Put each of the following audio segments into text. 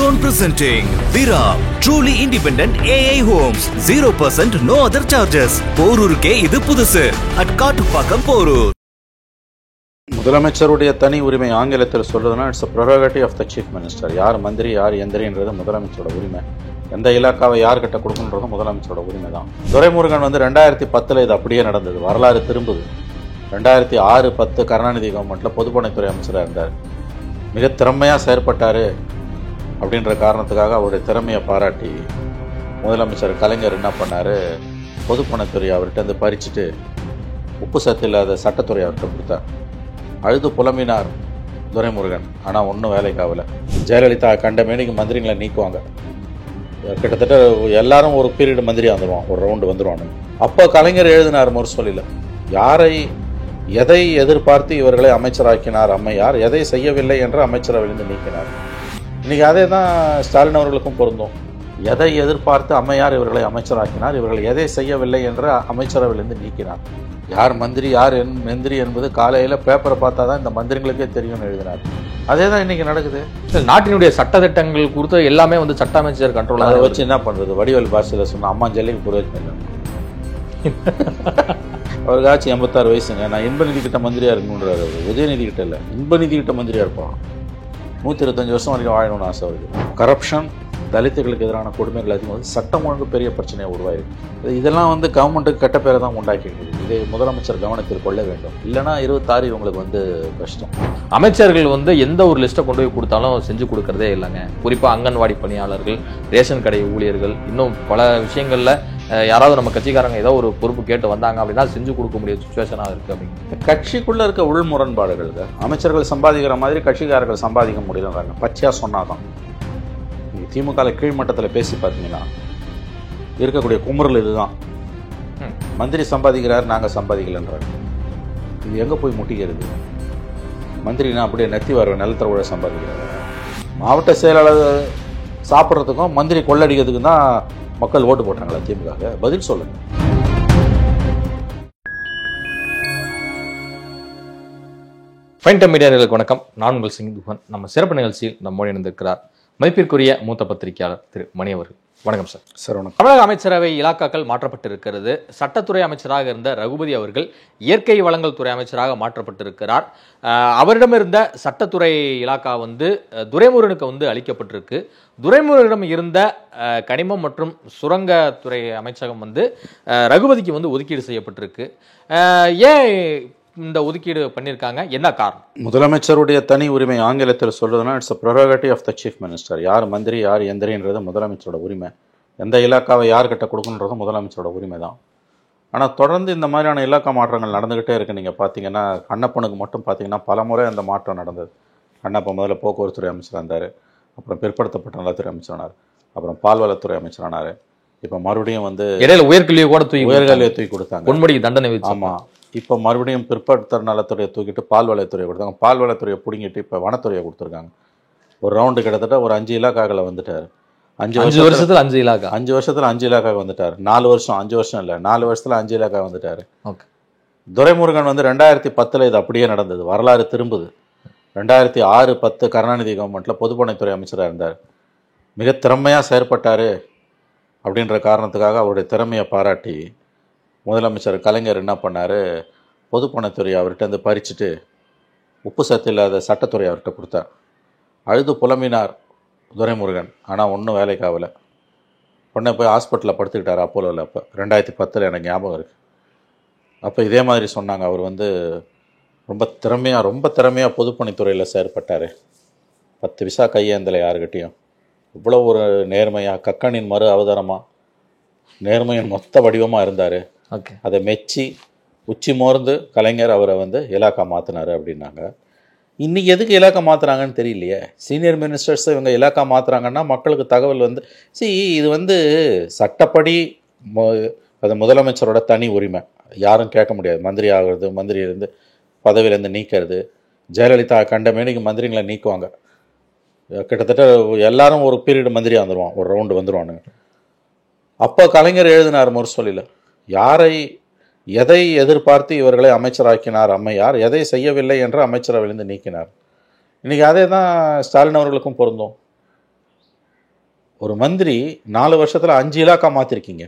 Keystone presenting Vira, truly independent AI homes. 0% no other charges. போரூருக்கே இது புதுசு. at Kattupakkam Porur. முதலமைச்சருடைய தனி உரிமை ஆங்கிலத்தில் சொல்றதுன்னா it's prerogative of the chief minister. யார் மந்திரி யார் எந்திரின்றது முதலமைச்சரோட உரிமை. எந்த இலாக்காவை யார்கிட்ட கொடுக்கணுன்றது முதலமைச்சரோட உரிமை தான். துரைமுருகன் 2010 இது அப்படியே நடந்தது. வரலாறு திரும்புது. 2006-10 கருணாநிதி கவர்மெண்ட்டில் பொதுப்பணித்துறை அமைச்சராக இருந்தார். மிக திறமையாக செயற்பட்டார் அப்படின்ற காரணத்துக்காக அவருடைய திறமையை பாராட்டி முதலமைச்சர் கலைஞர் என்ன பண்ணார், பொதுப்பணித்துறை அவர்கிட்ட பறிச்சுட்டு உப்பு சத்து இல்லாத சட்டத்துறை அவர்கிட்ட கொடுத்தார். அழுது புலம்பினார் துரைமுருகன். ஆனால் ஒன்றும் வேலைக்காகல. ஜெயலலிதா கண்ட மேனிக்கு மந்திரிகளை நீக்குவாங்க. கிட்டத்தட்ட எல்லாரும் ஒரு பீரியட் மந்திரியாக வந்துடுவான், ஒரு ரவுண்டு வந்துடுவானு. அப்போ கலைஞர் எழுதினார் முரசொலியில், யாரை எதை எதிர்பார்த்து இவர்களை அமைச்சராக்கினார் அம்மையார், எதை செய்யவில்லை என்று அமைச்சரவையிலிருந்து நீக்கினார். இன்றைக்கி அதே தான் ஸ்டாலின் அவர்களுக்கும் பொருந்தும். எதை எதிர்பார்த்து அம்மையார் இவர்களை அமைச்சராக்கினார், இவர்கள் எதை செய்யவில்லை என்று அமைச்சரவையிலிருந்து நீக்கினார். யார் மந்திரி யார் மந்திரி என்பது காலையில் பேப்பரை பார்த்தா தான் இந்த மந்திரிகளுக்கே தெரியும்னு எழுதினார். அதே தான் இன்றைக்கி நடக்குது. நாட்டினுடைய சட்டத்திட்டங்கள் குறித்து எல்லாமே சட்ட அமைச்சர் கண்ட்ரோல். அதை வச்சு என்ன பண்ணுறது? வடிவேல் பாஷையில் சொன்ன அம்மாஞ்சலிக்கு புரோஜனம் இல்லை. அவருக்காச்சும் 86 வயசுங்க. நான் இன்பநிதி கிட்ட மந்திரியாக இருக்கணுன்றாரு. உதயநிதி கிட்ட இல்லை, இன்பநிதி கிட்ட மந்திரியாக இருப்பான். 125 வருஷம் வரைக்கும் வாழணும்னு ஆசை அவருக்கு. கரப்ஷன், தலித்துகளுக்கு எதிரான கொடுமைகள் அதிகமாக, சட்டம் ஒழுங்கு பெரிய பிரச்சனையாக உருவாயிருக்கு. இதெல்லாம் கவர்மெண்ட்டுக்கு கெட்ட பேரை தான் உண்டாக்கிட்டு. இதை முதலமைச்சர் கவனத்தில் கொள்ள வேண்டும். இல்லைனா 26 இவங்களுக்கு கஷ்டம். அமைச்சர்கள் எந்த ஒரு லிஸ்ட்டை கொண்டு போய் கொடுத்தாலும் செஞ்சு கொடுக்கறதே இல்லைங்க. குறிப்பாக அங்கன்வாடி பணியாளர்கள், ரேஷன் கடை ஊழியர்கள், இன்னும் பல விஷயங்களில் யாராவது நம்ம கட்சிக்காரங்க ஏதோ ஒரு பொறுப்பு கேட்டு வந்தாங்க அப்படின்னா செஞ்சு கொடுக்க முடியாத சுச்சுவேஷனாக இருக்குது. அப்படிங்க கட்சிக்குள்ளே இருக்க உள் முரண்பாடுகள். அமைச்சர்கள் சம்பாதிக்கிற மாதிரி கட்சிக்காரர்கள் சம்பாதிக்க முடியலன்றாங்க. பச்சையாக சொன்னாதான். திமுக கீழ்மட்டத்தில் பேசி பார்த்தீங்கன்னா இருக்கக்கூடிய குமுறல் இதுதான். மந்திரி சம்பாதிக்கிறார், நாங்கள் சம்பாதிக்கலன்றாங்க. இது எங்கே போய் முட்டிக்கிறது? மந்திரினா அப்படியே நெத்தி வர நிலத்தர கூட சம்பாதிக்கிறாங்க. மாவட்ட செயலாளர் சாப்பிட்றதுக்கும் மந்திரி கொள்ளடிக்கிறதுக்கும் தான் மக்கள் ஓட்டு போட்டாங்களா திமுக? பதில் சொல்லுங்க. ஃபைன் டைம் மீடியாக்களுக்கு வணக்கம். நான் உங்கள் சிங் துஹன். நம்ம சிறப்பு நிகழ்ச்சியில் நம்மோடு இணைந்திருக்கிறார் மதிப்பிற்குரிய மூத்த பத்திரிகையாளர் திரு மணி அவர்கள். வணக்கம் சார். சார் வணக்கம். தமிழக அமைச்சரவை இலாக்காக்கள் மாற்றப்பட்டிருக்கிறது. சட்டத்துறை அமைச்சராக இருந்த ரகுபதி அவர்கள் இயற்கை வளங்கள் துறை அமைச்சராக மாற்றப்பட்டிருக்கிறார். அவரிடம் இருந்த சட்டத்துறை இலாக்கா துரைமுருகனுக்கு அளிக்கப்பட்டிருக்கு. துரைமுருகனிடம் இருந்த கனிமம் மற்றும் சுரங்கத்துறை அமைச்சகம் ரகுபதிக்கு ஒதுக்கீடு செய்யப்பட்டிருக்கு. ஏன் இந்த ஒதுக்கீடு பண்ணியிருக்காங்க? என்ன காரணம்? முதலமைச்சருடைய தனி உரிமை ஆங்கிலத்தில் சொல்றதுன்னா it's prerogative of the chief minister. யார் மந்திரி யார் எந்திரின்றது முதலமைச்சரோட உரிமை. எந்த இலாக்காவை யார்கிட்ட கொடுக்கணுன்றது முதலமைச்சரோட உரிமை தான். ஆனால் தொடர்ந்து இந்த மாதிரியான இலாக்கா மாற்றங்கள் நடந்துக்கிட்டே இருக்குது. நீங்கள் பார்த்தீங்கன்னா கண்ணப்பனுக்கு மட்டும் பார்த்தீங்கன்னா பல முறை அந்த மாற்றம் நடந்தது. கண்ணப்பன் முதல்ல போக்குவரத்துறை அமைச்சராக இருந்தார், அப்புறம் பிற்படுத்தப்பட்ட நலத்துறை அமைச்சரானார், அப்புறம் பால்வளத்துறை அமைச்சரானார். இப்போ மறுபடியும் இடையில உயர்கல்வியை தூக்கி கொடுத்தாங்க, பொன்முடிக்கு தண்டனை வச்சு. ஆமாம். இப்போ மறுபடியும் பிற்படுத்தல் நலத்துறையை தூக்கிட்டு பால்வளத்துறையை கொடுத்தாங்க. பால்வளத்துறையை பிடிங்கிட்டு இப்போ வனத்துறையை கொடுத்துருக்காங்க. ஒரு ரவுண்டு கிட்டத்தட்ட ஒரு 5 இலாக்காக்களை வந்துட்டார். 5 வருஷத்தில் 5 இலாக்கா 5 வருஷத்தில் 5 இலாக்கா வந்துட்டார். 4 வருஷம் 5 வருஷம் இல்லை, 4 வருஷத்தில் 5 இலாக்கா வந்துட்டார். ஓகே. துரைமுருகன் 2010 இது அப்படியே நடந்தது. வரலாறு திரும்புது. 2006-10 கருணாநிதி கவர்மெண்ட்டில் பொதுப்பணித்துறை அமைச்சராக இருந்தார். மிக திறமையாக செயற்பட்டார் அப்படின்ற காரணத்துக்காக அவருடைய திறமையை பாராட்டி முதலமைச்சர் கலைஞர் என்ன பண்ணார், பொதுப்பணித்துறை அவர்கிட்ட பறிச்சுட்டு உப்பு சத்து இல்லாத சட்டத்துறை அவர்கிட்ட கொடுத்தார். அழுது புலம்பினார் துரைமுருகன். ஆனால் ஒன்றும் வேலைக்காகல. உடனே போய் ஹாஸ்பிட்டலில் படுத்துக்கிட்டார் அப்போலோவில். அப்போ 2010 எனக்கு ஞாபகம் இருக்குது. அப்போ இதே மாதிரி சொன்னாங்க. அவர் ரொம்ப திறமையாக பொதுப்பணித்துறையில் செயற்பட்டார். 10 விசா கையேந்தலை யாருக்கிட்டையும். இவ்வளோ ஒரு நேர்மையாக, கக்கனின் மறு அவதாரமாக, நேர்மையின் மொத்த வடிவமாக இருந்தார். ஓகே. அதை மெச்சி உச்சி மோர்ந்து கலைஞர் அவரை இலாக்கா மாற்றினார் அப்படின்னாங்க. இன்றைக்கி எதுக்கு இலாக்கா மாற்றுறாங்கன்னு தெரியலையே. சீனியர் மினிஸ்டர்ஸ் இவங்க இலாக்கா மாற்றுறாங்கன்னா மக்களுக்கு தகவல் இது சட்டப்படி அது முதலமைச்சரோட தனி உரிமை. யாரும் கேட்க முடியாது. மந்திரி ஆகிறது, மந்திரியிலேருந்து பதவியிலேருந்து நீக்கிறது. ஜெயலலிதா கண்ட மேனிக்கு மந்திரிகளை நீக்குவாங்க. கிட்டத்தட்ட எல்லாரும் ஒரு பீரியட் மந்திரியாக வந்துடுவான், ஒரு ரவுண்டு வந்துடுவானுங்க. அப்போ கலைஞர் எழுதினார் முரசொலியில், யாரை எதை எதிர்பார்த்து இவர்களை அமைச்சராக்கினார் அம்மையார், எதை செய்யவில்லை என்று அமைச்சரவையிலிருந்து நீக்கினார். இன்றைக்கி அதே தான் ஸ்டாலின் அவர்களுக்கும் பொருந்தும். ஒரு மந்திரி 4 வருஷத்தில் 5 இலாக்கா மாற்றிருக்கீங்க.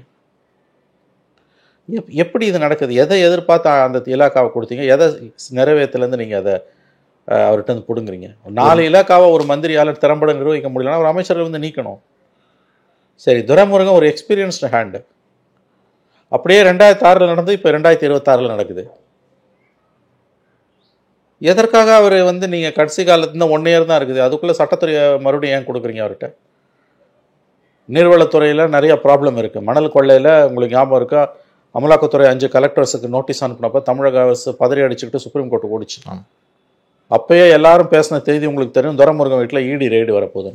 எப்படி இது நடக்குது? எதை எதிர்பார்த்து அந்த இலாக்காவை கொடுத்தீங்க? எதை நிறைவேற்றலேருந்து நீங்கள் அதை அவர்கிட்ட வந்து பிடுங்குறீங்க? 4 இலாக்காவை ஒரு மந்திரியால் திறம்பட நிர்வகிக்க முடியலன்னா ஒரு அமைச்சர்கள் வந்து நீக்கணும். சரி, துரைமுருகன் ஒரு எக்ஸ்பீரியன்ஸ்டு ஹேண்டு. அப்படியே 2006 நடந்து இப்போ 2026 நடக்குது. எதற்காக அவர் வந்து நீங்கள் கடைசி காலத்துல 1 இயர் தான் இருக்குது, அதுக்குள்ளே சட்டத்துறையை மறுபடியும் ஏன் கொடுக்குறீங்க அவர்கிட்ட? நீர்வளத்துறையில் நிறைய ப்ராப்ளம் இருக்குது. மணல் கொள்ளையில் உங்களுக்கு ஞாபகம் இருக்கா, அமலாக்கத்துறை 5 கலெக்டர்ஸுக்கு நோட்டீஸ் அனுப்பினப்போ தமிழக அரசு பதறி அடிச்சுக்கிட்டு சுப்ரீம் கோர்ட்டு ஓடிச்சு. அப்பயே எல்லாரும் பேசின செய்தி உங்களுக்கு தெரியும், துரைமுருகன் வீட்டில் இடி ரெய்டு வரப்போகுது.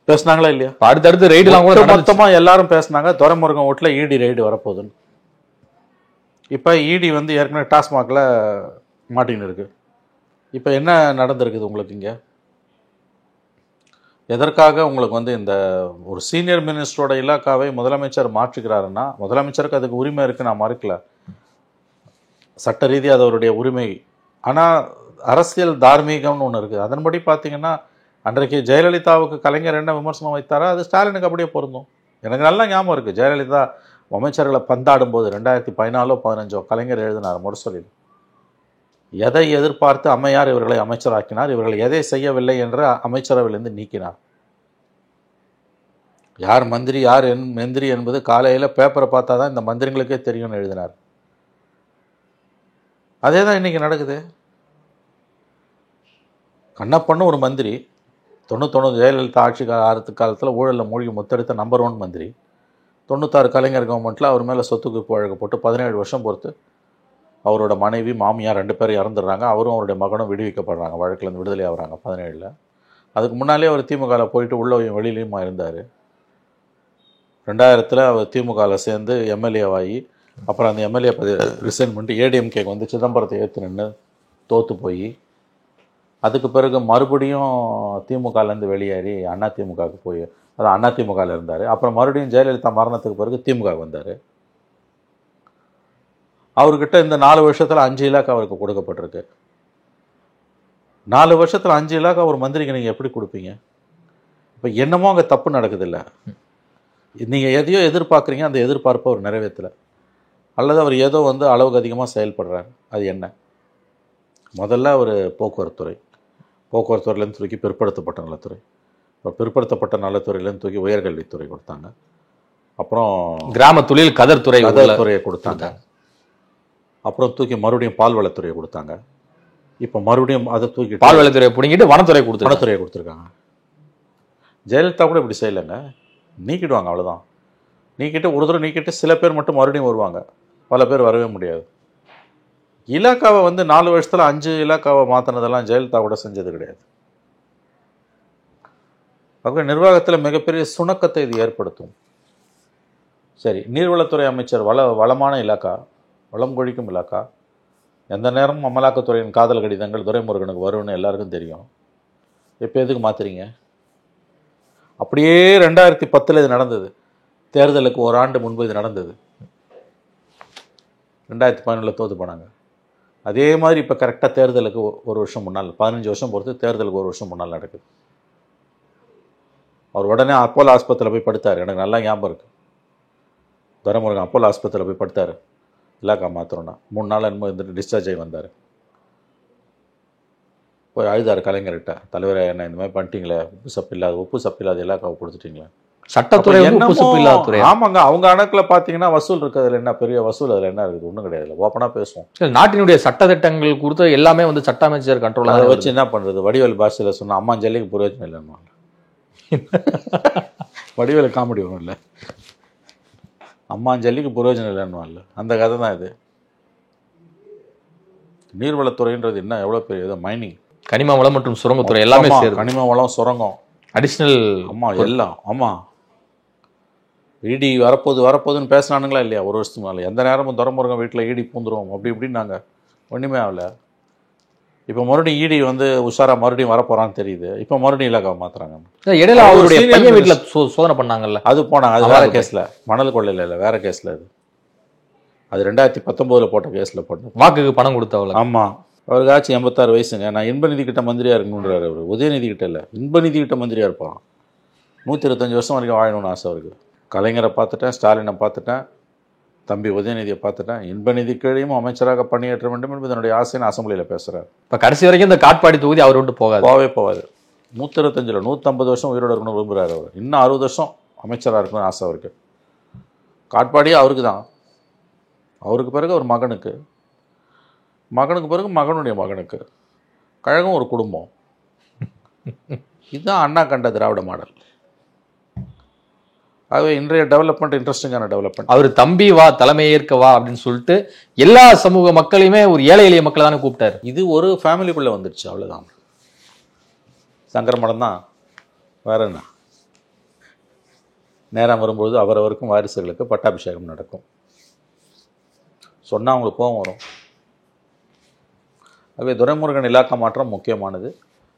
பேசினாங்களா இல்லையா? அடுத்தடுத்து ரெய்டுலாம் கூட மொத்தமாக எல்லாரும் பேசினாங்க, துரைமுருகன் வீட்டில் இடி ரெய்டு வரப்போகுதுன்னு. இப்போ இடி வந்து ஏற்கனவே டாஸ்மாகில் மாட்டின்னு இருக்கு. இப்போ என்ன நடந்திருக்குது உங்களுக்கு இங்கே? எதற்காக உங்களுக்கு வந்து இந்த ஒரு சீனியர் மினிஸ்டரோட இலாக்காவை முதலமைச்சர் மாற்றுகிறாருன்னா, முதலமைச்சருக்கு அதுக்கு உரிமை இருக்குது, நான் மறுக்கல, சட்ட ரீதியாக அது அவருடைய உரிமை. ஆனால் அரசியல் தார்மீகம்னு ஒன்று இருக்குது. அதன்படி பார்த்தீங்கன்னா அன்றைக்கு ஜெயலலிதாவுக்கு கலைஞர் என்ன விமர்சனம் வைத்தாரோ அது ஸ்டாலினுக்கு அப்படியே பொருந்தும். எனக்கு நல்லா ஞாபகம் இருக்குது, ஜெயலலிதா அமைச்சர்களை பந்தாடும் போது 2014 15 கலைஞர் எழுதினார் முரசொலியில், எதை எதிர்பார்த்து அம்மையார் இவர்களை அமைச்சராக்கினார், இவர்கள் எதை செய்யவில்லை என்று அமைச்சரவையிலிருந்து நீக்கினார். யார் மந்திரி யார் மந்திரி என்பது காலையில் பேப்பரை பார்த்தா தான் இந்த மந்திரிகளுக்கே தெரியும்னு எழுதினார். அதே தான் இன்றைக்கி நடக்குது. கண்ணப்பன்னு ஒரு மந்திரி 99 ஜெயலலிதா ஆட்சி காலத்தில் ஊழலில் மூழ்கி முத்தெடுத்த நம்பர் 1 மந்திரி. 96 கலைஞர் கவர்மெண்ட்டில் அவர் மேலே சொத்து குவிப்பு வழக்கு போட்டு 17 வருஷம் பொறுத்து அவரோட மனைவி மாமியார் 2 பேரும் இறந்துடுறாங்க. அவரும் அவருடைய மகனும் விடுவிக்கப்படுறாங்க, வழக்கிலேருந்து விடுதலை ஆகிறாங்க 17. அதுக்கு முன்னாலே அவர் திமுகவில் போயிட்டு உள்ளவையும் வெளியிலையுமா இருந்தார். 2000 அவர் திமுகவில் சேர்ந்து எம்எல்ஏவாகி அப்புறம் அந்த எம்எல்ஏ ரிசைன் பண்ணிட்டு ஏடிஎம்கேக்கு வந்து சிதம்பரத்தை ஏற்று நின்று தோற்று போய் அதுக்கு பிறகு மறுபடியும் திமுகலேருந்து வெளியேறி அதிமுகவுக்கு போய் அதான் அதிமுகவில் இருந்தார். அப்புறம் மறுபடியும் ஜெயலலிதா மரணத்துக்கு பிறகு திமுக வந்தார். அவர்கிட்ட இந்த 4 வருஷத்தில் 5 இலாக்கா அவருக்கு கொடுக்கப்பட்டிருக்கு. 4 வருஷத்தில் 5 இலாக்கா ஒரு மந்திரிக்கு நீங்கள் எப்படி கொடுப்பீங்க? இப்போ என்னமோ அங்கே தப்பு நடக்குதில்ல, நீங்கள் எதையோ எதிர்பார்க்குறீங்க, அந்த எதிர்பார்ப்பை அவர் நிறைவேற்றலை, அல்லது அவர் ஏதோ வந்து அளவுக்கு அதிகமாக செயல்படுறாரு. அது என்ன? முதல்ல ஒரு போக்குவரத்துறையிலேருந்து தூக்கி பிற்படுத்தப்பட்ட நலத்துறை, இப்போ பிற்படுத்தப்பட்ட நலத்துறையிலேருந்து தூக்கி உயர்கல்வித்துறை கொடுத்தாங்க. அப்புறம் கிராம தொழில் கதர்துறையை கொடுத்தாங்க. அப்புறம் தூக்கி மறுபடியும் பால்வளத்துறையை கொடுத்தாங்க. இப்போ மறுபடியும் அதை தூக்கி பால்வளத்துறையை பிடிங்கிட்டு வனத்துறையை கொடுத்துருக்காங்க. ஜெயலலிதா கூட இப்படி செய்யலைங்க, நீக்கிடுவாங்க, அவ்வளோதான். நீக்கிட்டு ஒரு தடவை நீக்கிட்டு சில பேர் மட்டும் மறுபடியும் வருவாங்க, பல பேர் வரவே முடியாது. இலாக்காவை வந்து 4 வருஷத்தில் 5 இலாக்காவை மாற்றினதெல்லாம் ஜெயலலிதா கூட செஞ்சது கிடையாது. ஆகவே நிர்வாகத்தில் மிகப்பெரிய சுணக்கத்தை இது ஏற்படுத்தும். சரி, நீர்வளத்துறை அமைச்சர் வளமான இலாக்கா, வளம் கொழிக்கும் இலாக்கா, எந்த நேரமும் அமலாக்கத்துறையின் காதல் கடிதங்கள் துரைமுருகனுக்கு வரும்னு எல்லாருக்கும் தெரியும். இப்போ எதுக்கு மாற்றுறீங்க? அப்படியே 2010 இது நடந்தது, தேர்தலுக்கு 1 ஆண்டு முன்பு இது நடந்தது. 2011 தோற்று போனாங்க. அதே மாதிரி இப்போ கரெக்டாக தேர்தலுக்கு 1 வருஷம் முன்னால், 15 வருஷம் பொறுத்து தேர்தலுக்கு 1 வருஷம் முன்னால் நடக்குது. அவர் உடனே அப்போலோ ஆஸ்பத்திரியில் போய் படுத்தார். எனக்கு நல்லா ஞாபகம் இருக்குது, துரைமுருகன் அப்போலோ ஆஸ்பத்திரியில் போய் படுத்தார். இலாக்கா மாத்திரம்னா 3 நாள் என்னமோ இருந்துட்டு டிஸ்சார்ஜ் ஆகி வந்தார். போய் அழுதார் கலைஞர்கிட்ட, தலைவரை என்ன இந்த மாதிரி பண்ணிட்டீங்களே, உப்பு சப்பு இல்லாத இலாக்காவை கொடுத்துட்டீங்களே. சட்டத்துறை ஆமாங்க, அவங்க கணக்கில் பார்த்தீங்கன்னா வசூல் இருக்குது. அதில் என்ன பெரிய வசூல், அதில் என்ன இருக்குது? ஒன்றும் கிடையாது. ஓப்பனாக பேசுவோம். நாட்டினுடைய சட்டத்திட்டங்கள் கொடுத்த எல்லாமே வந்து சட்ட அமைச்சர் கண்ட்ரோல். அதை வச்சு என்ன பண்ணுறது? வடிவேல் பாஷையில் சொன்னால் அம்மாஞ்சல்லிக்கு பிரயோஜனம் இல்லைன்னு வடிவேல் காமெடி ஒன்றும் இல்லை, அம்மாஞ்சல்லிக்கு பிரயோஜனம் இல்லைன்னு இல்லை, அந்த கதை தான் இது. நீர்வளத்துறைன்றது என்ன, எவ்வளோ பெரிய இது, மைனிங், கனிம வளம் மற்றும் சுரங்கத்துறை எல்லாமே சேரும். கனிம வளம், சுரங்கம், அடிஷ்னல், ஆமாம் எல்லாம். ஆமாம், இடி வரப்போகுதுன்னு பேசினானுங்களா இல்லையா 1 வருஷத்துக்கு மேலே? எந்த நேரமும் துரைமுருகன் வீட்டில் இடி பூந்துருவோம் அப்படி இப்படின்னு நாங்கள் ஒன்றுமே ஆகலை. இப்போ மறுபடியும் இடி வந்து உஷாரா மறுபடியும் வரப்போறான்னு தெரியுது. இப்போ மறுபடியும் இலாக்காவை மாத்துறாங்க. இடையில அவருடைய பையன் வீட்டில் சோதனை பண்ணாங்கல்ல, அது போனாங்க. அது வேற கேஸில், மணல் கொள்ளையில் இல்லை, வேற கேஸில். அது 2019 போட்ட கேஸில் போட்டு வாக்குக்கு பணம் கொடுத்தவள. ஆமாம், அவருக்கு ஆச்சு 86 வயசுங்க. நான் இன்பநிதி கிட்ட மந்திரியாக இருக்கணுன்றார் அவர். உதயநிதி கிட்ட இல்லை, இன்பநிதி கிட்ட மந்திரியாக இருப்பான். 125 வருஷம் வரைக்கும் வாழணும்னு ஆசை அவருக்கு. கலைஞரை பார்த்துட்டேன், ஸ்டாலினை பார்த்துட்டேன், தம்பி உதயநிதியை பார்த்துட்டேன். இன்பநிதி கீழையும் அமைச்சராக பணியாற்ற வேண்டும் என்பது என்னுடைய ஆசைன்னு அசம்பிளியில் பேசுகிறார். இப்போ கடைசி வரைக்கும் இந்த காட்பாடி தொகுதி அவர் விட்டு போகாது. 125 150 வருஷம் உயிரோடு இருக்கணும்னு விரும்புகிறார் அவர். இன்னும் 60 வருஷம் அமைச்சராக இருக்கணும்னு ஆசை அவருக்கு. காட்பாடியே அவருக்கு தான். அவருக்கு பிறகு அவர் மகனுக்கு பிறகு மகனுடைய மகனுக்கு. கழகம் ஒரு குடும்பம். இதுதான் அண்ணா கண்ட திராவிட மாடல். ஆகவே இன்றைய டெவலப்மெண்ட் இன்ட்ரெஸ்டிங்கான டெவலப்மெண்ட். அவர் தம்பி வா தலைமை ஏற்க வா அப்படின்னு சொல்லிட்டு எல்லா சமூக மக்களையுமே ஒரு ஏழை எளிய மக்களை தானே கூப்பிட்டாரு. இது ஒரு ஃபேமிலிக்குள்ளே வந்துடுச்சு, அவ்வளோதான். சங்கர மடம் தான், வேற என்ன. நேரம் வரும்போது அவரவருக்கும் வாரிசுகளுக்கு பட்டாபிஷேகம் நடக்கும். சொன்னால் அவங்களுக்கு கோபம் வரும். ஆகவே துரைமுருகன் இலாக்கா மாற்றம் முக்கியமானது.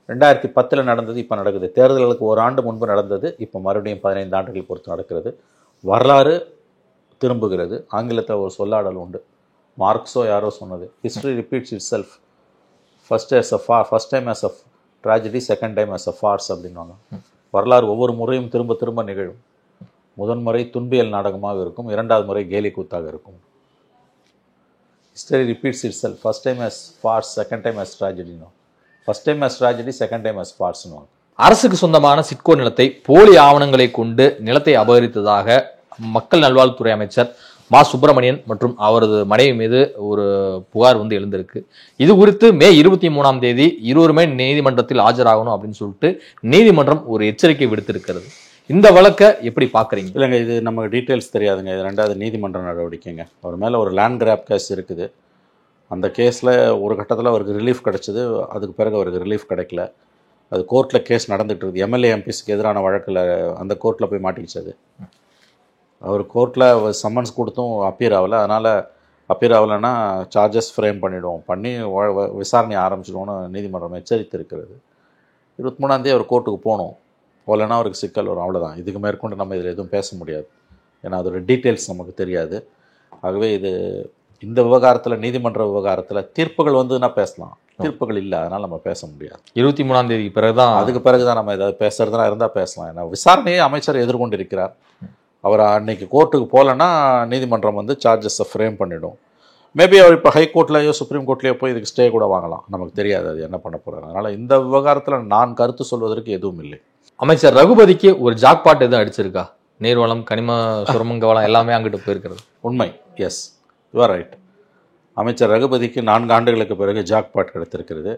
2010 நடந்தது, இப்போ நடக்குது. தேர்தல்களுக்கு ஒரு ஆண்டு முன்பு நடந்தது, இப்போ மறுபடியும் 15 ஆண்டுகள் பொறுத்து நடக்கிறது. வரலாறு திரும்புகிறது. ஆங்கிலத்தில் ஒரு சொல்லாடல் உண்டு, மார்க்ஸோ யாரோ சொன்னது, history repeats it self, first time as a tragedy, second time as a farce அப்படின்வாங்க. வரலாறு ஒவ்வொரு முறையும் திரும்ப திரும்ப நிகழும். முதன்முறை துன்பியல் நாடகமாக இருக்கும், இரண்டாவது முறை கேலி கூத்தாக இருக்கும். History repeats itself. First time as farce, second time as tragedy. No. First time as tragedy, second time as farce. No. அரசுக்கு சொந்தமான சிட்கோ நிலத்தை போலி ஆவணங்களை கொண்டு நிலத்தை அபகரித்ததாக மக்கள் நல்வாழ்வுத்துறை அமைச்சர் மா சுப்பிரமணியன் மற்றும் அவரது மனைவி மீது ஒரு புகார் வந்து எழுந்திருக்கு. இது குறித்து மே 23ஆம் தேதி இருவருமே நீதிமன்றத்தில் ஆஜராகணும் அப்படின்னு சொல்லிட்டு நீதிமன்றம் ஒரு எச்சரிக்கை விடுத்திருக்கிறது. இந்த வழக்கை எப்படி பார்க்குறீங்க? இல்லைங்க, இது நமக்கு டீட்டெயில்ஸ் தெரியாதுங்க. இது 2வது நீதிமன்ற நடவடிக்கைங்க. அவர் மேலே ஒரு லேண்ட் கிராப் கேஸ் இருக்குது. அந்த கேஸில் ஒரு கட்டத்தில் அவருக்கு ரிலீஃப் கிடச்சிது, அதுக்கு பிறகு அவருக்கு ரிலீஃப் கிடைக்கல. அது கோர்ட்டில் கேஸ் நடந்துகிட்டு இருக்குது. எம்எல்ஏ எம்பிஸ்க்கு எதிரான வழக்கில் அந்த கோர்ட்டில் போய் மாட்டிக்கிச்சது. அவர் கோர்ட்டில் சம்மன்ஸ் கொடுத்தும் அப்பீர் ஆகலை. அதனால் அப்பீர் ஆகலைன்னா சார்ஜஸ் ஃப்ரேம் பண்ணி விசாரணை ஆரம்பிச்சிடுவோன்னு நீதிமன்றம் எச்சரித்து இருக்கிறது. 23ஆம் தேதி அவர் கோர்ட்டுக்கு போகணும். போகலன்னா அவருக்கு சிக்கல் வரும், அவ்வளோதான். இதுக்கு மேற்கொண்டு நம்ம இதில் எதுவும் பேச முடியாது. ஏன்னா அதோட டீட்டெயில்ஸ் நமக்கு தெரியாது. ஆகவே இந்த விவகாரத்தில், நீதிமன்ற விவகாரத்தில் தீர்ப்புகள் வந்துன்னா பேசலாம், தீர்ப்புகள் இல்லை, அதனால் நம்ம பேச முடியாது. 23ஆம் தேதிக்கு பிறகு தான், அதுக்கு பிறகு தான் நம்ம ஏதாவது பேசுறதுனா இருந்தால் பேசலாம். ஏன்னா விசாரணையை அமைச்சர் எதிர்கொண்டு இருக்கிறார். அவர் அன்னைக்கு கோர்ட்டுக்கு போகலன்னா நீதிமன்றம் வந்து சார்ஜஸை ஃப்ரேம் பண்ணிடும். மேபி அவர் இப்போ ஹைகோர்ட்லேயோ சுப்ரீம் கோர்ட்லேயோ போய் இதுக்கு ஸ்டே கூட வாங்கலாம், நமக்கு தெரியாது அது என்ன பண்ண போகிறாங்க. அதனால் இந்த விவகாரத்தில் நான் கருத்து சொல்வதற்கு எதுவும் இல்லை. அமைச்சர் ரகுபதிக்கு ஒரு ஜாக்பாட் எதுவும் அடிச்சிருக்கா? நீர்வளம், கனிம சுரங்க வளம் எல்லாமே அங்கிட்டு போயிருக்கிறது உண்மை. Yes, you are right. அமைச்சர் ரகுபதிக்கு 4 ஆண்டுகளுக்கு பிறகு ஜாக்பாட் கிடைத்திருக்கிறது.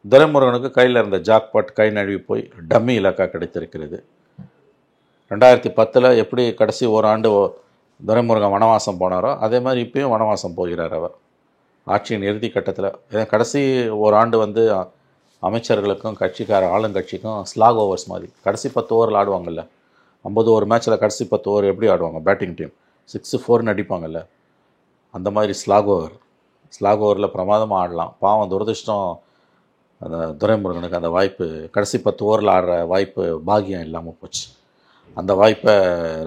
துரைமுருகனுக்கு கையில் இருந்த ஜாக்பாட் கை நழுவி போய் டம்மி இலாக்கா கிடைத்திருக்கிறது. 2010 எப்படி கடைசி ஓராண்டு துரைமுருகன் வனவாசம் போனாரோ அதே மாதிரி இப்பயும் வனவாசம் போகிறார் அவர் ஆட்சியின் இறுதி கட்டத்தில். கடைசி ஓராண்டு வந்து அமைச்சர்களுக்கும் ஆளுங்கட்சிக்கும் ஸ்லாக் ஓவர்ஸ் மாதிரி கடைசி 10 ஓவரில் ஆடுவாங்கல்ல. 50 ஓவர் மேட்ச்சில் கடைசி 10 ஓவர் எப்படி ஆடுவாங்க? பேட்டிங் டீம் 6-4 அடிப்பாங்கல்ல, அந்த மாதிரி ஸ்லாக் ஓவரில் பிரமாதமாக ஆடலாம். பாவம், துரதிர்ஷ்டம் அந்த துரைமுருகனுக்கு அந்த வாய்ப்பு, கடைசி 10 ஓவரில் ஆடுற வாய்ப்பு பாக்கியம் இல்லாமல் போச்சு. அந்த வாய்ப்பை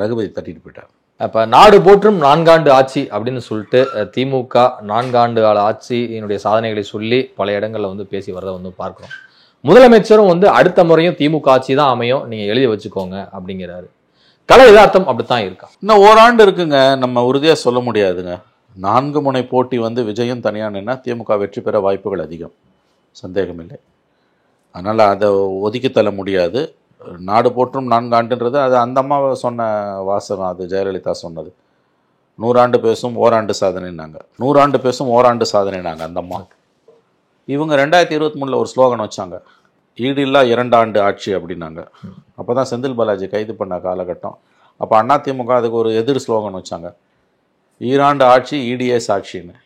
ரகுபதி தட்டிட்டு போயிட்டார். அப்போ நாடு போற்றும் 4 ஆண்டு ஆட்சி அப்படின்னு சொல்லிட்டு திமுக 4 ஆண்டு கால ஆட்சியினுடைய சாதனைகளை சொல்லி பல இடங்களில் வந்து பேசி வரதை வந்து பார்க்குறோம். முதலமைச்சரும் வந்து அடுத்த முறையும் திமுக ஆட்சி தான் அமையும், நீங்கள் எழுதி வச்சுக்கோங்க அப்படிங்கிறாரு. கலை யதார்த்தம் அப்படித்தான் இருக்கா? இன்னும் ஓராண்டு இருக்குங்க, நம்ம உறுதியாக சொல்ல முடியாதுங்க. 4 முனை போட்டி வந்து விஜயம் தனியாக நின்னா திமுக வெற்றி பெற வாய்ப்புகள் அதிகம், சந்தேகமில்லை. அதனால் அதை ஒதுக்கி தள்ள முடியாது. நாடு போற்றும் 4 ஆண்டுன்றது அது அந்த அம்மா சொன்ன வாசகம், அது ஜெயலலிதா சொன்னது. 100 ஆண்டு பேசும் ஓராண்டு சாதனைனாங்க, 100 ஆண்டு பேசும் ஓராண்டு சாதனைனாங்க அந்த அம்மா. இவங்க 2023 ஒரு ஸ்லோகன் வச்சாங்க, ஈடு இல்லா 2 ஆண்டு ஆட்சி அப்படின்னாங்க. அப்போ தான் செந்தில் பாலாஜி கைது பண்ண காலகட்டம். அப்போ அதிமுக அதுக்கு ஒரு எதிர் ஸ்லோகன் வச்சாங்க, ஈராண்டு ஆட்சி ஈடிஏ சாட்சின்னு.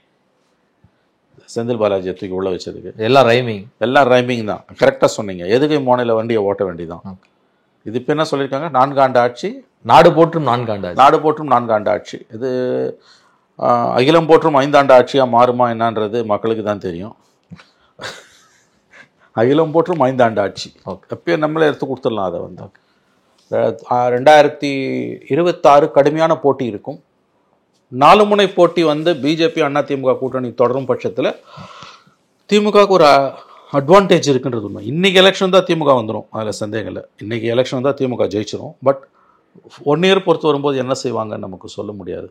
செந்தில் பாலாஜியை தூக்கி உள்ள வச்சதுக்கு எல்லாம் ரைமிங் தான். கரெக்டாக சொன்னீங்க. எதுகை மோனையில் வண்டியை ஓட்ட வேண்டிதான். இது இப்போ என்ன சொல்லியிருக்காங்க? 4 ஆண்டு ஆட்சி, நாடு போற்றும் 4 ஆண்டு ஆட்சி. இது அகிலம் போற்றும் 5 ஆண்டு ஆட்சியாக மாறுமா என்னன்றது மக்களுக்கு தான் தெரியும். அகிலம் போற்றும் 5 ஆண்டு ஆட்சி எப்பயும் நம்மளே எடுத்து கொடுத்துடலாம். அதை வந்து 2026 கடுமையான போட்டி இருக்கும். 4 முனை போட்டி வந்து பிஜேபி அதிமுக கூட்டணி தொடரும் பட்சத்தில் திமுகவுக்கு ஒரு அட்வான்டேஜ் இருக்குன்றது உண்மை. இன்றைக்கி எலெக்ஷன் தான் திமுக வந்துடும், அதில் சந்தேகம் இல்லை. இன்றைக்கி எலெக்ஷன் தான் திமுக ஜெயிச்சிடும். பட் 1 இயர் பொறுத்து வரும்போது என்ன செய்வாங்கன்னு நமக்கு சொல்ல முடியாது.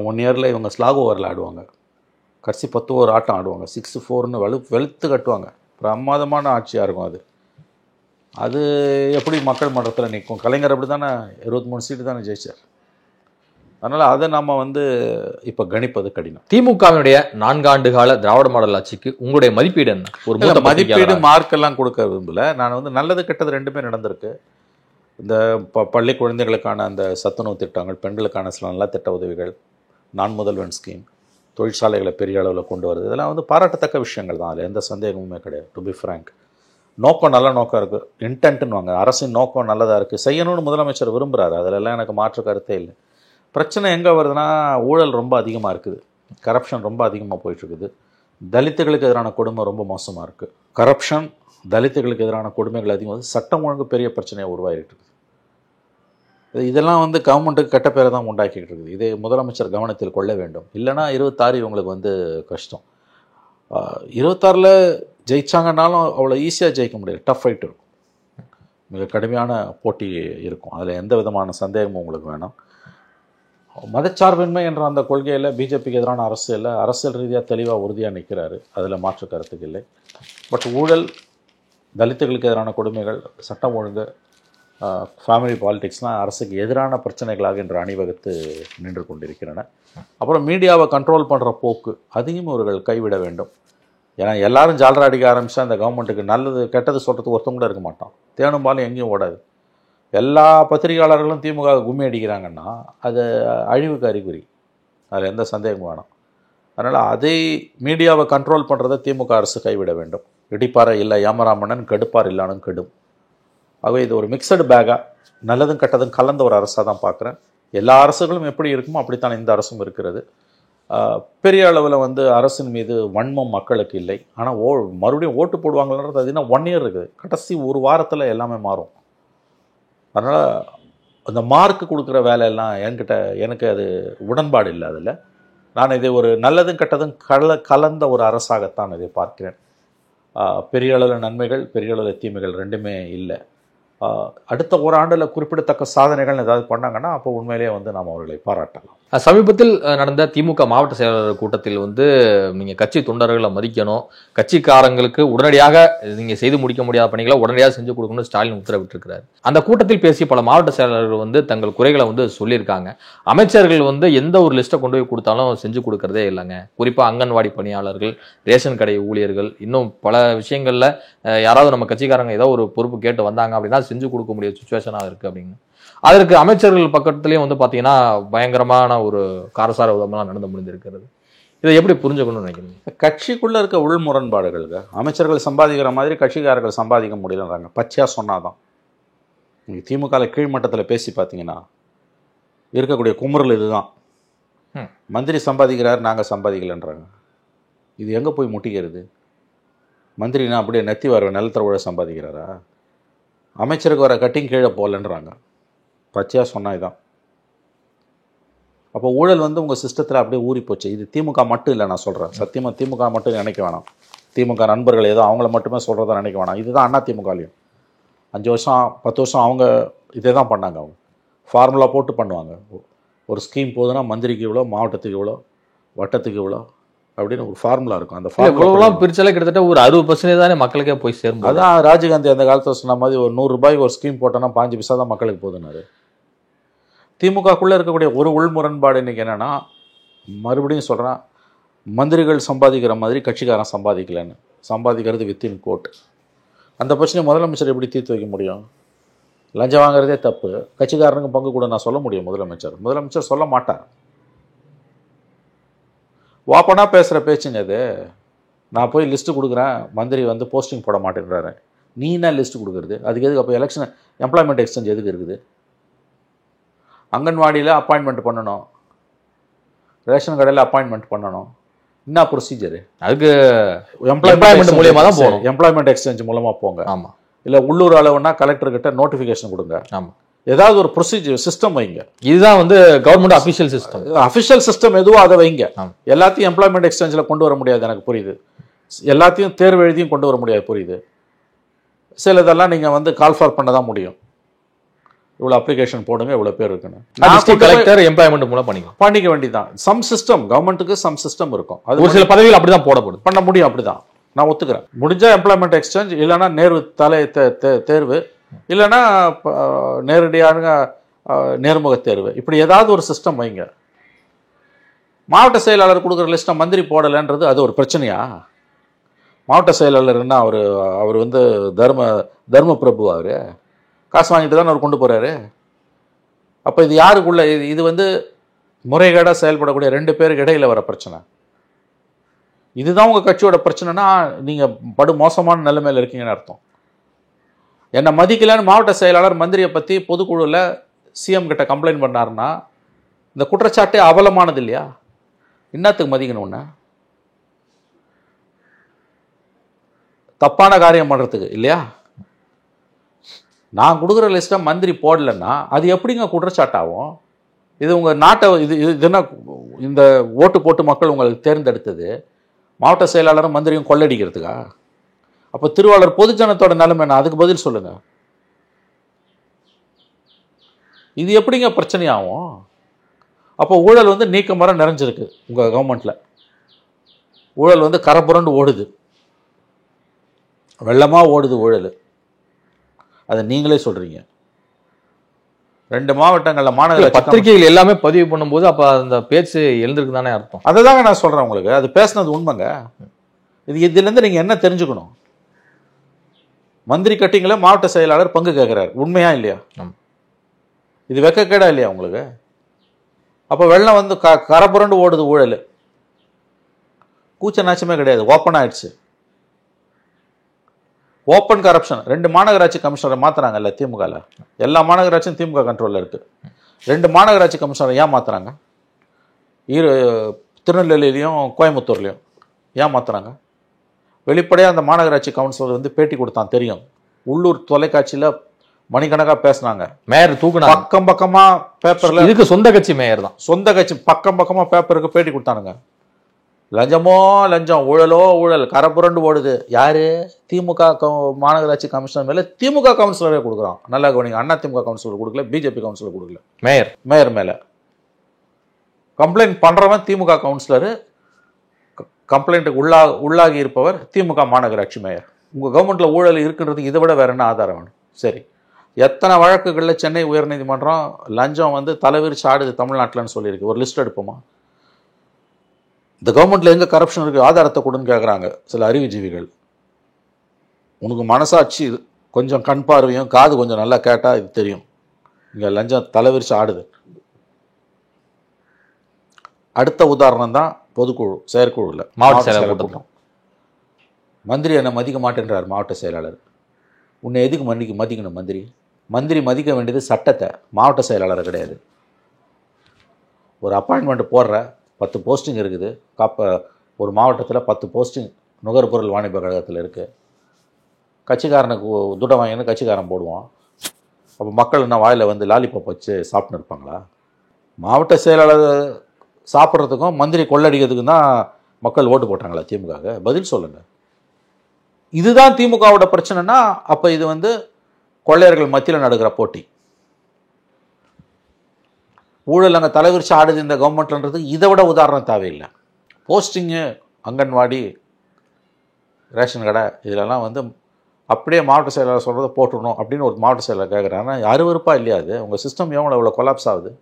1 இயரில் இவங்க ஸ்லாக் ஓவரில் ஆடுவாங்க, கடைசி 10 ஓவர் ஆட்டம் ஆடுவாங்க, 6-4ன்னு வெளுத்து கட்டுவாங்க. பிரமாதமான ஆட்சியாக இருக்கும் அது. அது எப்படி மக்கள் மன்றத்தில் நிற்கும்? கலைஞர் அப்படி தானே 23 சீட்டு தானே ஜெயிச்சார். அதனால் அதை நம்ம இப்போ கணிப்பது கடினம். திமுகவினுடைய 4 ஆண்டு கால திராவிட மாடல் ஆட்சிக்கு உங்களுடைய மதிப்பீடு என்ன? ஒரு மதிப்பீடு மார்க்கெல்லாம் கொடுக்க விரும்பல. நான் நல்லது கெட்டது ரெண்டுமே நடந்திருக்கு. இந்த பள்ளி குழந்தைகளுக்கான அந்த சத்துணவு திட்டங்கள், பெண்களுக்கான சில நல்ல திட்ட உதவிகள், நான் முதல்வன் ஸ்கீம், தொழிற்சாலைகளை பெரிய அளவில் கொண்டு வருது, இதெல்லாம் பாராட்டத்தக்க விஷயங்கள் தான். அதில் எந்த சந்தேகமுமே கிடையாது. டு பி ஃப்ராங்க், நோக்கம் நல்ல நோக்கம் இருக்குது, இன்டென்ட்னு வாங்க, அரசின் நோக்கம் நல்லதாக இருக்குது, செய்யணும்னு முதலமைச்சர் விரும்புகிறாரு. அதிலெல்லாம் எனக்கு மாற்று கருத்தே இல்லை. பிரச்சனை எங்கே வருதுன்னா, ஊழல் ரொம்ப அதிகமாக இருக்குது, கரப்ஷன் ரொம்ப அதிகமாக போயிட்டுருக்குது, தலித்துகளுக்கு எதிரான கொடுமை ரொம்ப மோசமாக இருக்குது. கரப்ஷன், தலித்துகளுக்கு எதிரான கொடுமைகள் அதிகமாக, சட்டம் ஒழுங்கு பெரிய பிரச்சனையாக உருவாகிட்டு இருக்குது. இதெல்லாம் கவர்மெண்ட்டுக்கு கெட்ட பேரை தான் உண்டாக்கிட்டு இருக்குது. இதை முதலமைச்சர் கவனத்தில் கொள்ள வேண்டும். இல்லைனா 26 இவங்களுக்கு கஷ்டம். 26ல் ஜெயிச்சாங்கன்னாலும் அவ்வளோ ஈஸியாக ஜெயிக்க முடியாது. டஃப் ஃபைட் இருக்கும், மிக கடுமையான போட்டி இருக்கும். அதில் எந்த விதமான சந்தேகமும் உங்களுக்கு வேணும். மதச்சார்பின்மை என்ற அந்த கொள்கையில் பிஜேபிக்கு எதிரான அரசியல் ரீதியாக தெளிவாக உறுதியாக நிற்கிறாரு, அதில் மாற்று கருத்துக்கு இல்லை. பட் ஊழல், தலித்துகளுக்கு எதிரான கொடுமைகள், சட்டம் ஒழுங்கு, ஃபேமிலி பாலிடிக்ஸ்லாம் அரசுக்கு எதிரான பிரச்சனைகளாக இன்று அணிவகுத்து நின்று கொண்டிருக்கின்றன. அப்புறம் மீடியாவை கண்ட்ரோல் பண்ணுற போக்கு, அதையும் அவர்கள் கைவிட வேண்டும். ஏன்னா எல்லாரும் ஜாலரா அடிக்க ஆரம்பித்தா அந்த கவர்மெண்ட்டுக்கு நல்லது கெட்டது சொல்கிறதுக்கு ஒருத்தம் கூட இருக்க மாட்டான். தேனும்பாலும் எங்கேயும் ஓடாது. எல்லா பத்திரிகையாளர்களும் திமுக கும்மி அடிக்கிறாங்கன்னா அது அழிவுக்கு அறிகுறி, அதில் எந்த சந்தேகமும் வேணாம். அதனால் அதை மீடியாவை கண்ட்ரோல் பண்ணுறதை திமுக அரசு கைவிட வேண்டும். இடிப்பார இல்லை ஏமராமண்ணன், கெடுப்பார் இல்லானும் கெடும். ஆகவே இது ஒரு மிக்சடு பேக்காக, நல்லதும் கெட்டதும் கலந்த ஒரு அரசாக தான் பார்க்குறேன். எல்லா அரசுகளும் எப்படி இருக்குமோ அப்படித்தான் இந்த அரசும் இருக்கிறது. பெரிய அளவில் அரசின் மீது வன்மம் மக்களுக்கு இல்லை. ஆனால் மறுபடியும் ஓட்டு போடுவாங்கன்றது அது இன்னும் 1 இயர் இருக்குது. கடைசி ஒரு வாரத்தில் எல்லாமே மாறும். அதனால் அந்த மார்க்கு கொடுக்குற வேலையெல்லாம் எனக்கு அது உடன்பாடு இல்லை. அதில் நான் இதை ஒரு நல்லதும் கெட்டதும் கலந்த ஒரு அரசாகத்தான் இதை பார்க்கிறேன். பெரிய அளவில் நன்மைகள், பெரிய அளவில் தீமைகள் ரெண்டுமே இல்லை. அடுத்த ஒரு ஆண்டில் குறிப்பிடத்தக்க சாதனைகள் ஏதாவது பண்ணாங்கன்னா அப்போ உண்மையிலேயே நாம் அவர்களை பாராட்டலாம். சமீபத்தில் நடந்த திமுக மாவட்ட செயலாளர் கூட்டத்தில் நீங்கள் கட்சி தொண்டர்களை மதிக்கணும், கட்சிக்காரங்களுக்கு உடனடியாக நீங்கள் செய்து முடிக்க முடியாத பணிகளை உடனடியாக செஞ்சு கொடுக்கணும்னு ஸ்டாலின் உத்தரவிட்டிருக்கிறார். அந்த கூட்டத்தில் பேசிய பல மாவட்ட செயலாளர்கள் தங்கள் குறைகளை சொல்லியிருக்காங்க. அமைச்சர்கள் எந்த ஒரு லிஸ்ட்டை கொண்டு போய் கொடுத்தாலும் செஞ்சு கொடுக்கறதே இல்லைங்க. குறிப்பாக அங்கன்வாடி பணியாளர்கள், ரேஷன் கடை ஊழியர்கள், இன்னும் பல விஷயங்களில் யாராவது நம்ம கட்சிக்காரங்க ஏதோ ஒரு பொறுப்பு கேட்டு வந்தாங்க அப்படின்னா செஞ்சு கொடுக்க முடிய சுச்சுவேஷனாக இருக்குது அப்படின்னு. அதற்கு அமைச்சர்கள் பக்கத்துலேயும் பார்த்தீங்கன்னா பயங்கரமான ஒரு காரசார உதவெல்லாம் நடந்து முடிந்திருக்கிறது. இதை எப்படி புரிஞ்சுக்கணும்னு நினைக்கிறீங்க? கட்சிக்குள்ளே இருக்க உள் முரண்பாடுகளுக்கு அமைச்சர்கள் சம்பாதிக்கிற மாதிரி கட்சிக்காரர்கள் சம்பாதிக்க முடியலன்றாங்க. பச்சையாக சொன்னாதான். நீங்கள் திமுகவில் கீழ்மட்டத்தில் பேசி பார்த்தீங்கன்னா இருக்கக்கூடிய குமுறல் இதுதான். மந்திரி சம்பாதிக்கிறார், நாங்கள் சம்பாதிக்கலைன்றாங்க. இது எங்கே போய் முட்டிக்கிறது? மந்திரினா அப்படியே நெத்தி வர நிலத்தர ஊழல் சம்பாதிக்கிறாரா? அமைச்சருக்கு வர கட்டிங் கீழே போகலன்றாங்க. பச்சையாக சொன்னால் இதான். அப்போ ஊழல் உங்கள் சிஸ்டத்தில் அப்படியே ஊறி போச்சு. இது திமுக மட்டும் இல்லை, நான் சொல்கிறேன் சத்தியமாக திமுக மட்டும் நினைக்க வேணாம். திமுக நண்பர்கள் ஏதோ அவங்கள மட்டுமே சொல்கிறதா நினைக்க வேணாம். இதுதான் அண்ணா திமுகலையும் 5 வருஷம் 10 வருஷம் அவங்க இதே தான் பண்ணாங்க. அவங்க ஃபார்முலா போட்டு பண்ணுவாங்க. ஒரு ஸ்கீம் போகுதுன்னா மந்திரிக்கு இவ்வளோ, மாவட்டத்துக்கு இவ்வளோ, வட்டத்துக்கு இவ்வளோ அப்படின்னு ஒரு ஃபார்முலா இருக்கும். அந்த ஃபார்முலா பிரிச்சாலே கிட்டத்தட்ட ஒரு 60% தானே மக்களுக்கே போய் சேரும். அதான் ராஜீவ்காந்தி அந்த காலத்தில் சொன்ன மாதிரி ஒரு 100 ரூபாய்க்கு ஒரு ஸ்கீம் போட்டோன்னா 5 பைசா தான் மக்களுக்கு போதுனாரு. திமுகக்குள்ளே இருக்கக்கூடிய ஒரு உள் முரண்பாடு இன்றைக்கி என்னென்னா, மறுபடியும் சொல்கிறேன், மந்திரிகள் சம்பாதிக்கிற மாதிரி கட்சிக்காரன் சம்பாதிக்கலைன்னு, சம்பாதிக்கிறது வித்தின் கோட். அந்த பிரச்சனையை முதலமைச்சர் எப்படி தீர்த்து வைக்க முடியும்? லஞ்சம் வாங்குறதே தப்பு, கட்சிக்காரனுக்கு பங்கு கூட நான் சொல்ல முடியும் முதலமைச்சர் சொல்ல மாட்டார். வாப்பனா பேசுகிற பேச்சுங்க அது. நான் போய் லிஸ்ட்டு கொடுக்குறேன், மந்திரி போஸ்டிங் போட மாட்டேங்கிறாரு. நீ என்ன லிஸ்ட்டு கொடுக்குறது? அதுக்கு எதுக்கு? அப்போ எலெக்ஷன் எம்ப்ளாய்மெண்ட் எக்ஸ்சேஞ்ச் எதுக்கு இருக்குது? அங்கன்வாடியில் அப்பாயின்மெண்ட் பண்ணணும், ரேஷன் கடையில் அப்பாயின்மெண்ட் பண்ணணும். என்ன ப்ரொசீஜரு? அதுக்கு எம்ப்ளாய்மெண்ட் மூலியமாக தான் போகணும். எம்ப்ளாய்மெண்ட் எக்ஸ்சேஞ்ச் மூலமாக போங்க. ஆமாம். இல்லை உள்ளூர் அளவுன்னா கலெக்டர்கிட்ட நோட்டிஃபிகேஷன் கொடுங்க. ஆமாம். ஏதாவது ஒரு ப்ரொசீஜர் சிஸ்டம் வைங்க. இதுதான் கவர்மெண்ட் அஃபிஷியல் சிஸ்டம் எதுவோ அதை வைங்க. எல்லாத்தையும் எம்ப்ளாய்மெண்ட் எக்ஸ்சேஞ்சில் கொண்டு வர முடியாது, எனக்கு புரியுது. எல்லாத்தையும் தேர்வு எழுதியும் கொண்டு வர முடியாது, புரியுது. சிலதெல்லாம் நீங்கள் வந்து கால் ஃபார் பண்ண தான் முடியும். இவ்வளோ அப்ளிகேஷன் போடுங்க, இவ்வளோ பேர் இருக்குன்னு. டிஸ்ட்ரிக்ட் கலெக்டர் எம்ப்ளாய்மெண்ட் மூலம் பண்ணிக்க வேண்டியதான். சம் சிஸ்டம், கவர்மெண்ட்டுக்கு சம் சிஸ்டம் இருக்கும். அது ஒரு சில பதவிகள் அப்படிதான் போடப்படும், பண்ண முடியும். அப்படிதான் நான் ஒத்துக்கிறேன். முடிஞ்சா எம்ப்ளாய்மெண்ட் எக்ஸ்சேஞ்ச், இல்லைன்னா நேர்வு தேர்வு, இல்லைன்னா நேரடியான நேர்முக தேர்வு, இப்படி ஏதாவது ஒரு சிஸ்டம் வைங்க. மாவட்ட செயலாளர் கொடுக்குற லிஸ்ட்டை மந்திரி போடலைன்றது அது ஒரு பிரச்சனையா? மாவட்ட செயலாளர்னா அவர் வந்து தர்ம பிரபு, அவர் காசு வாங்கிட்டு தான் அவர் கொண்டு போகிறாரு. அப்போ இது யாருக்குள்ள இது வந்து முறைகேடாக செயல்படக்கூடிய 2 பேருக்கு இடையில் வர பிரச்சனை. இதுதான் உங்கள் கட்சியோட பிரச்சனைனா நீங்கள் படு மோசமான நிலைமையில் இருக்கீங்கன்னு அர்த்தம். என்னை மதிக்கலன்னு மாவட்ட செயலாளர் மந்திரியை பற்றி பொதுக்குழுவில் சிஎம் கிட்ட கம்ப்ளைண்ட் பண்ணாருன்னா இந்த குற்றச்சாட்டே அவலமானது இல்லையா? இன்னத்துக்கு மதிக்கணும்னா தப்பான காரியம் பண்ணுறதுக்கு இல்லையா? நான் கொடுக்குற லிஸ்ட்டை மந்திரி போடலைன்னா அது எப்படிங்க குற்றச்சாட்டாகும்? இது உங்கள் நாட்டை இதுனா இந்த ஓட்டு போட்டு மக்கள் உங்களுக்கு தேர்ந்தெடுத்தது மாவட்ட செயலாளரும் மந்திரியும் கொள்ளடிக்கிறதுக்கா? அப்போ திருவாளர் பொதுஜனத்தோட நிலைமை என்ன? அதுக்கு பதில் சொல்லுங்க. இது எப்படிங்க பிரச்சனையாகும்? அப்போ ஊழல் வந்து நீக்கமர நிறைஞ்சிருக்கு உங்கள் கவர்மெண்ட்டில். ஊழல் வந்து கரபுரண்டு ஓடுது, வெள்ளமாக ஓடுது ஊழல். அதை நீங்களே சொல்கிறீங்க. 2 மாவட்டங்களில் மாநகர பத்திரிகைகள் எல்லாமே பதிவு பண்ணும்போது அப்போ அந்த பேச்சு எழுந்திருக்கு தானே அர்த்தம். அதை தாங்க நான் சொல்கிறேன் உங்களுக்கு. அது பேசுனது உண்மைங்க. இதுலேருந்து நீங்கள் என்ன தெரிஞ்சுக்கணும்? மந்திரி கட்டிங்கில் மாவட்ட செயலாளர் பங்கு கேட்குறாரு, உண்மையா இல்லையா? இது வெக்கக்கேடா இல்லையா உங்களுக்கு? அப்போ வெள்ளம் வந்து கரபுரண்டு ஓடுது ஊழல், கூச்ச நாச்சமே கிடையாது, ஓப்பன் ஆயிடுச்சு. Open corruption. 2 மாநகராட்சி கமிஷனரை மாற்றுறாங்கல்ல திமுகவில். எல்லா மாநகராட்சியும் திமுக கண்ட்ரோலில் இருக்குது. 2 மாநகராட்சி கமிஷனரை ஏன் மாற்றுறாங்க? திருநெல்வேலியிலையும் கோயம்புத்தூர்லையும் ஏன் மாற்றுறாங்க? வெளிப்படையாக அந்த மாநகராட்சி கவுன்சிலர் வந்து பேட்டி கொடுத்தான், தெரியும். உள்ளூர் தொலைக்காட்சியில் மணிக்கணக்காக பேசினாங்க. மேயர் தூக்குனா பக்கம் பக்கமாக பேப்பரில். இதுக்கு சொந்த கட்சி மேயர் தான். சொந்த கட்சி பக்கம் பக்கமாக பேப்பருக்கு பேட்டி கொடுத்தானுங்க. லஞ்சமோ லஞ்சம், ஊழலோ ஊழல், கரபுரண்டு ஓடுது. யாரு? திமுக மாநகராட்சி கமிஷனர் மேலே திமுக கவுன்சிலரே கொடுக்குறான். நல்லா கவனிங்க. அண்ணா திமுக கவுன்சிலர் கொடுக்கல, பிஜேபி கவுன்சிலர் கொடுக்கல, மேயர் மேலே கம்ப்ளைண்ட் பண்ணுறவன் திமுக கவுன்சிலரு, கம்ப்ளைண்ட்டுக்கு உள்ளாகி இருப்பவர் திமுக மாநகராட்சி மேயர். உங்கள் கவர்மெண்ட்டில் ஊழல் இருக்குன்றதுக்கு இதை விட வேற என்ன ஆதாரம் வேணும்? சரி, எத்தனை வழக்குகளில் சென்னை உயர்நீதிமன்றம் லஞ்சம் வந்து தலைவிரிச்சு ஆடுது தமிழ்நாட்டில்னு சொல்லியிருக்கு. ஒரு லிஸ்ட் எடுப்போமா? இந்த கவர்மெண்ட்டில் எங்கே கரப்ஷன் இருக்குது, ஆதாரத்தை கொடுன்னு கேட்குறாங்க சில அறிவுஜீவிகள். உனக்கு மனசாட்சி கொஞ்சம் கண் பார்வையும் காது கொஞ்சம் நல்லா கேட்டால் இது தெரியும். இங்கே லஞ்சம் தலைவிரிச்சு ஆடுது. அடுத்த உதாரணம் தான் பொதுக்குழு செயற்குழுவில் மாவட்ட செயலாளர் கூட்டம். மந்திரி என்னை மதிக்க மாட்டேன்றார் மாவட்ட செயலாளர். உன்னை எதுக்கு மதிக்கணும்? மந்திரி மதிக்க வேண்டியது சட்டத்தை, மாவட்ட செயலாளரை கிடையாது. ஒரு அப்பாயின்மெண்ட் போடுற 10 போஸ்டிங் இருக்குது. ஒரு மாவட்டத்தில் 10 போஸ்டிங் நுகர்பொருள் வாணிப கழகத்தில் இருக்குது. கட்சிக்காரனுக்கு துட்டை வாங்கின்னு கட்சிக்காரன் போடுவான். அப்போ மக்கள் என்ன வாயில் வந்து லாலிபாப் வச்சு சாப்பிட்னு இருப்பாங்களா? மாவட்ட செயலாளர் சாப்பிட்றதுக்கும் மந்திரி கொள்ளடிக்கிறதுக்கும் தான் மக்கள் ஓட்டு போட்டாங்களா திமுக? பதில் சொல்லுங்கள். இதுதான் திமுகவோட பிரச்சனைனா அப்போ இது வந்து கொள்ளையர்கள் மத்தியில் நடக்கிற போட்டி. ஊழல் அங்கே தலைவிரிச்சு ஆடுது இந்த கவர்மெண்ட்ன்றதுக்கு இதை விட உதாரணம் தேவையில்லை. போஸ்டிங்கு, அங்கன்வாடி, ரேஷன் கடை, இதிலெல்லாம் வந்து அப்படியே மாவட்ட செயலாளர் சொல்கிறத போட்டுடணும் அப்படின்னு ஒரு மாவட்ட செயலாளர் கேட்குறாங்கன்னா அருவருப்பாக இல்லையா? அது உங்கள் சிஸ்டம் எவ்வளோ கொலாப்ஸ் ஆகுது.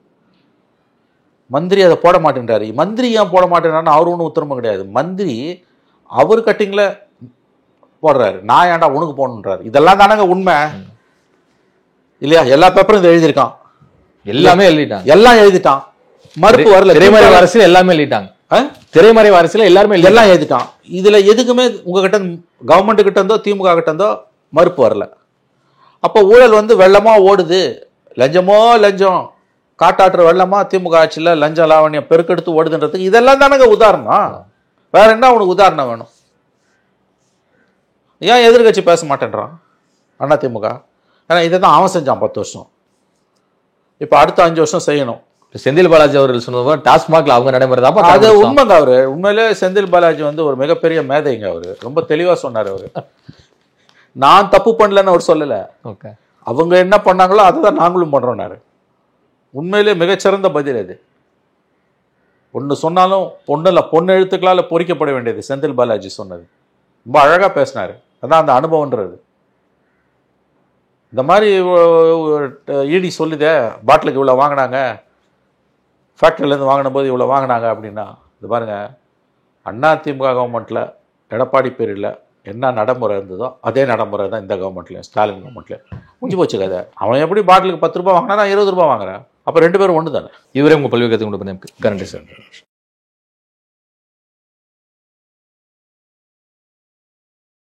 மந்திரி அதை போட மாட்டேன்றாரு. மந்திரி ஏன் போட மாட்டேன்றாருன்னு அவர் ஒன்றும் உத்தரமும் கிடையாது. மந்திரி அவர் கட்டிங்கில் போடுறாரு, நான் ஏன்டா உனக்கு போடணுன்றாரு. இதெல்லாம் தானங்க உண்மை இல்லையா? எல்லா பேப்பரும் இதை எழுதியிருக்கான், எல்லாமே எழுதிட்டாங்க, எல்லாம் எழுதிட்டான். மறுப்பு வரல. திரைமறைவு அரசியல் எல்லாமே எழுதிட்டாங்க. திரைமறைவு அரசியல் எல்லாருமே எல்லாம் எழுதிட்டான். இதுல எதுக்குமே உங்ககிட்ட கவர்மெண்ட் கிட்ட இருந்தோ திமுக கிட்ட இருந்தோ மறுப்பு வரல. அப்போ ஊழல் வந்து வெள்ளமா ஓடுது. லஞ்சமோ லஞ்சம், காட்டாற்ற வெள்ளமா திமுக ஆட்சியில் லஞ்ச லாவணியம் பெருக்கெடுத்து ஓடுதுன்றதுக்கு இதெல்லாம் தானங்க உதாரணம். வேற என்ன உனக்கு உதாரணம் வேணும்? ஏன் எதிர்கட்சி பேச மாட்டேன்றான் அதிமுக? ஏன்னா இதை தான் அவன் செஞ்சான் 10 வருஷம். இப்போ அடுத்த 5 வருஷம் செய்யணும். செந்தில் பாலாஜி அவர்கள் சொன்னது டாஸ்மாக்ல அவங்க நடைமுறை அது உண்மைங்க. அவரு உண்மையிலே செந்தில் பாலாஜி வந்து ஒரு மிகப்பெரிய மேதைங்க. அவரு ரொம்ப தெளிவா சொன்னார். அவரு நான் தப்பு பண்ணலன்னு அவர் சொல்லல, ஓகே அவங்க என்ன பண்ணாங்களோ அதுதான் நாங்களும் பண்றோம்னாரு. உண்மையிலே மிகச்சிறந்த பதில் அது. ஒன்று சொன்னாலும் பொண்ணு எழுத்துக்களால் பொறிக்கப்பட வேண்டியது செந்தில் பாலாஜி சொன்னது. ரொம்ப அழகா பேசினாரு. அதான் அந்த அனுபவம்ன்றது. இந்த மாதிரி ஈடி சொல்லுதே, பாட்டிலுக்கு இவ்வளோ வாங்கினாங்க, ஃபேக்ட்ரியிலேருந்து வாங்கின போது இவ்வளோ வாங்கினாங்க அப்படின்னா, இது பாருங்க, அதிமுக கவர்மெண்ட்டில் எடப்பாடி பேரில் என்ன நடைமுறை இருந்ததோ அதே நடைமுறை தான் இந்த கவர்மெண்ட்லையும், ஸ்டாலின் கவர்மெண்ட்லையும். முடிஞ்சு போச்சு கதை. அவன் எப்படி பாட்டிலுக்கு 10 ரூபாய் வாங்கினா நான் 20 ரூபாய் வாங்குறேன், அப்போ 2 பேரும் ஒன்று தானே. இதுவரை உங்கள் பல்வேறு கருத்து கொண்டு பண்ணி கரண்ட் சார்.